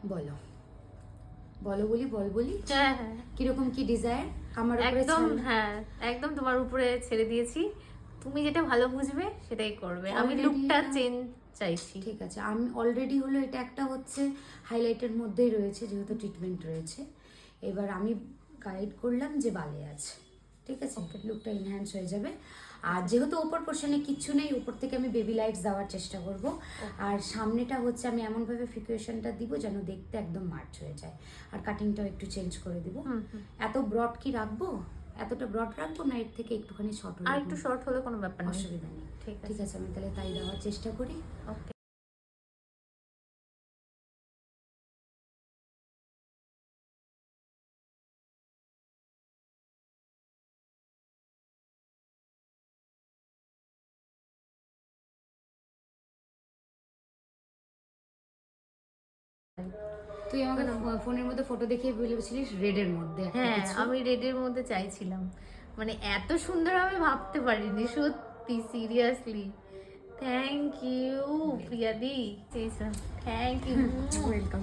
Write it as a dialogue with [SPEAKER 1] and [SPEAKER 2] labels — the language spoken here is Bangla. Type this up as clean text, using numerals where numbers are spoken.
[SPEAKER 1] বলো বলো বলি
[SPEAKER 2] হ্যাঁ হ্যাঁ
[SPEAKER 1] কিরকম কি ডিজায়ার আমার উপরে
[SPEAKER 2] একদম, হ্যাঁ একদম তোমার উপরে ছেড়ে দিয়েছি। তুমি যেটা ভালো বুঝবে সেটাই করবে, আমি
[SPEAKER 1] Already
[SPEAKER 2] লুকটা
[SPEAKER 1] এটা-
[SPEAKER 2] চেঞ্জ চাইছি।
[SPEAKER 1] ঠিক আছে, আমি অলরেডি হলো এটা একটা হচ্ছে হাইলাইটের মধ্যেই রয়েছে যেহেতু ট্রিটমেন্ট রয়েছে। এবার আমি গাইড করলাম যে বালে আছে, ঠিক আছে, লুকটা এনহ্যান্স হয়ে যাবে। আর যেহেতু ওপর পোর্শনে কিচ্ছু নেই, উপর থেকে আমি বেবি লাইটস দেওয়ার চেষ্টা করব। আর সামনেটা হচ্ছে আমি এমনভাবে ফিকুয়েশনটা দিব যেন দেখতে একদম মার্চ হয়ে যায়। আর কাটিংটাও একটু চেঞ্জ করে দিব। এত ব্রড কি রাখবো, এতটা ব্রড রাখবো না, এর থেকে একটুখানি শর্ট
[SPEAKER 2] আর একটু শর্ট হলে কোনো ব্যাপার নেই,
[SPEAKER 1] অসুবিধা নেই।
[SPEAKER 2] ঠিক
[SPEAKER 1] ঠিক
[SPEAKER 2] আছে।
[SPEAKER 1] আছে, আমি তাহলে তাই দেওয়ার চেষ্টা করি।
[SPEAKER 2] ওকে।
[SPEAKER 1] তুই আমাকে ফোনের মধ্যে ফটো দেখিয়ে বলেছিলিস রেডের মধ্যে একটা
[SPEAKER 2] হ্যাঁ
[SPEAKER 1] কিছু।
[SPEAKER 2] আমি রেডের মধ্যে চাইছিলাম, মানে এত সুন্দর আমি ভাবতে পারিনি সত্যি, সিরিয়াসলি। থ্যাংক ইউ প্রিয়াদি, চেয়েছিলাম। Thank you.
[SPEAKER 1] ওয়েলকাম।